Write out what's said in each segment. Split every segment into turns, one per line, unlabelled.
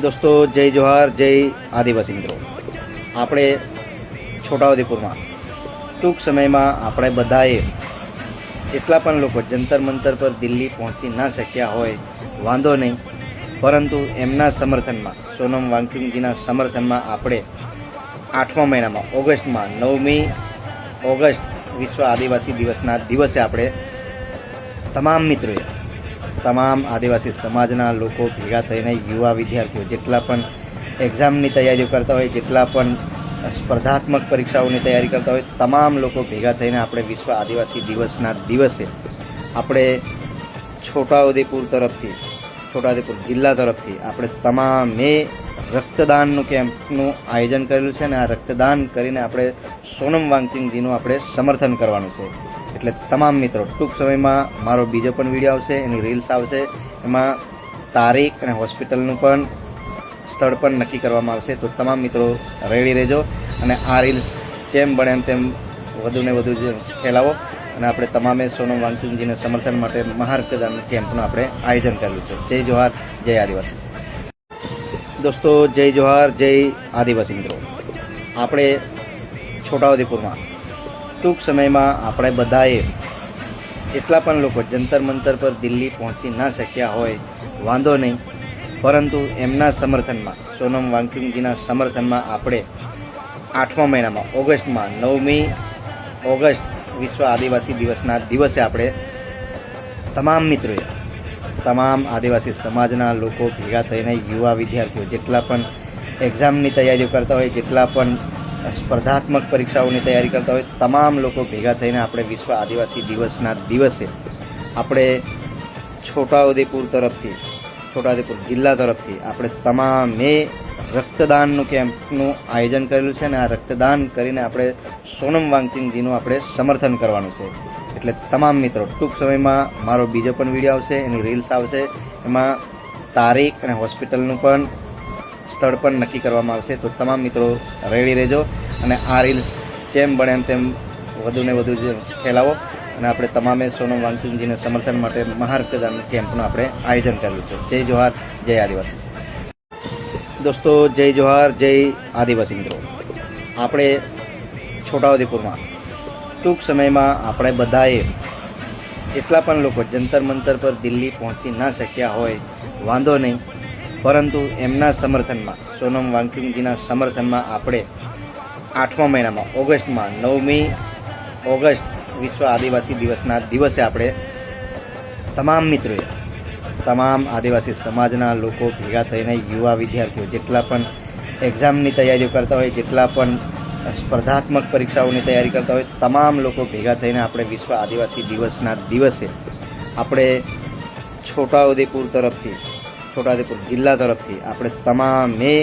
दोस्तों जय जोहार जय आदिवासी मित्रों। આપણે છોટાઉદેપુરમાં ટૂંક સમયમાં આપણે બધાએ જેટલા પણ લોકો જંતર મંતર પર દિલ્હી પહોંચી ના શક્યા હોય વાંધો નહીં, પરંતુ એમના સમર્થનમાં સોનમ વાંગચુકજીના સમર્થનમાં આપણે 8મા મહિનામાં ઓગસ્ટમાં 9મી ઓગસ્ટ વિશ્વ આદિવાસી દિવસના દિવસે આપણે તમામ મિત્રોએ તમામ આદિવાસી સમાજના લોકો ભેગા થઈને યુવા વિદ્યાર્થીઓ જેટલા પણ એક્ઝામની તૈયારીઓ કરતા હોય, જેટલા પણ સ્પર્ધાત્મક પરીક્ષાઓની તૈયારી કરતા હોય, તમામ લોકો ભેગા થઈને આપણે વિશ્વ આદિવાસી દિવસના દિવસે આપણે છોટાઉદેપુર જિલ્લા તરફથી આપણે તમામે રક્તદાનનું કેમ્પનું આયોજન કરેલું છે અને આ રક્તદાન કરીને આપણે સોનમ વાંગચુકજીનું આપણે સમર્થન કરવાનું છે। એટલે તમામ મિત્રો ટૂંક સમયમાં મારો બીજો પણ વિડીયો આવશે, એની રીલ્સ આવશે, એમાં તારીખ અને હોસ્પિટલનું પણ સ્થળ પણ નક્કી કરવામાં આવશે। તો તમામ મિત્રો રેડી રહેજો અને આ રીલ્સ જેમ બને તેમ વધુને વધુ ફેલાવો અને આપણે તમામે સોનમ વાંગચુકજીને સમર્થન માટે મહારક્તદાન કેમ્પનું આપણે આયોજન કરેલું છે। જય જોહાર જય આદિવાસી। દોસ્તો જય જોહાર જય આદિવાસી મિત્રો। આપણે છોટાઉદેપુરમાં ટૂંક સમયમાં આપણે બધાએ જેટલા પણ લોકો જંતર મંતર પર દિલ્હી પહોંચી ના શક્યા હોય વાંધો નહીં, પરંતુ એમના સમર્થનમાં સોનમ વાંગચુકજીના સમર્થનમાં આપણે 8મા મહિનામાં ઓગસ્ટમાં 9મી ઓગસ્ટ વિશ્વ આદિવાસી દિવસના દિવસે આપણે તમામ મિત્રોએ તમામ આદિવાસી સમાજના લોકો ભેગા થઈને યુવા વિદ્યાર્થીઓ જેટલા પણ એક્ઝામની તૈયારીઓ કરતા હોય, જેટલા પણ સ્પર્ધાત્મક પરીક્ષાઓની તૈયારી કરતા હોય, તમામ લોકો ભેગા થઈને આપણે વિશ્વ આદિવાસી દિવસના દિવસે આપણે છોટાઉદેપુર જિલ્લા તરફથી આપણે તમામે રક્તદાનનું કેમ્પનું આયોજન કરેલું છે અને આ રક્તદાન કરીને આપણે સોનમ વાંગચુકજીનું આપણે સમર્થન કરવાનું છે। એટલે તમામ મિત્રો ટૂંક સમયમાં મારો બીજો પણ વિડીયો આવશે, એની રીલ્સ આવશે, એમાં તારીખ અને હોસ્પિટલનું પણ સ્થળ પણ નક્કી કરવામાં આવશે। તો તમામ મિત્રો રેડી રહેજો અને આ રીલ્સ જેમ બને તેમ વધુને વધુ ફેલાવો અને આપણે તમામે સોનમ વાંગચુકજીને સમર્થન માટે મહારક્તદાન કેમ્પનું આપણે આયોજન કરેલું છે। જય જોહાર જય આદિવાસી। દોસ્તો જય જોહાર જય આદિવાસી મિત્રો। આપણે છોટાઉદેપુરમાં ટૂંક સમયમાં આપણે બધાએ જેટલા પણ લોકો જંતર મંતર પર દિલ્હી પહોંચી ના શક્યા હોય વાંધો નહીં, પરંતુ એમના સમર્થનમાં સોનમ વાંગચુકજીના સમર્થનમાં આપણે 8મા મહિનામાં ઓગસ્ટમાં 9મી ઓગસ્ટ વિશ્વ આદિવાસી દિવસના દિવસે આપણે તમામ મિત્રોએ તમામ આદિવાસી સમાજના લોકો ભેગા થઈને યુવા વિદ્યાર્થીઓ જેટલા પણ એક્ઝામની તૈયારીઓ કરતા હોય, જેટલા પણ સ્પર્ધાત્મક પરીક્ષાઓની તૈયારી કરતા હોય, તમામ લોકો ભેગા થઈને આપણે વિશ્વ આદિવાસી દિવસના દિવસે આપણે છોટાઉદેપુર જિલ્લા તરફથી આપણે તમામે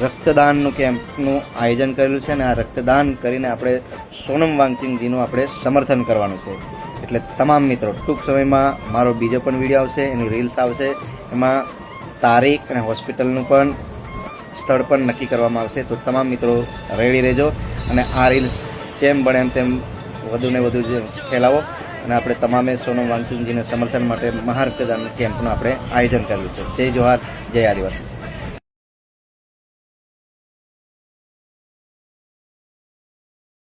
રક્તદાનનું કેમ્પનું આયોજન કરેલું છે અને આ રક્તદાન કરીને આપણે સોનમ વાંગચુકજીનું આપણે સમર્થન કરવાનું છે। એટલે તમામ મિત્રો ટૂંક સમયમાં મારો બીજો પણ વિડીયો આવશે, એની રીલ્સ આવશે, એમાં તારીખ અને હોસ્પિટલનું પણ સ્થળ પણ નક્કી કરવામાં આવશે। તો તમામ મિત્રો રેડી રહેજો અને આ રીલ્સ જેમ બને તેમ વધુને વધુ ફેલાવો અને આપણે તમામે સોનમ વાંગચુકજીને સમર્થન માટે મહારક્તદાન કેમ્પનું આપણે આયોજન કરેલું છે। જય જોહાર જય આદિવાસી।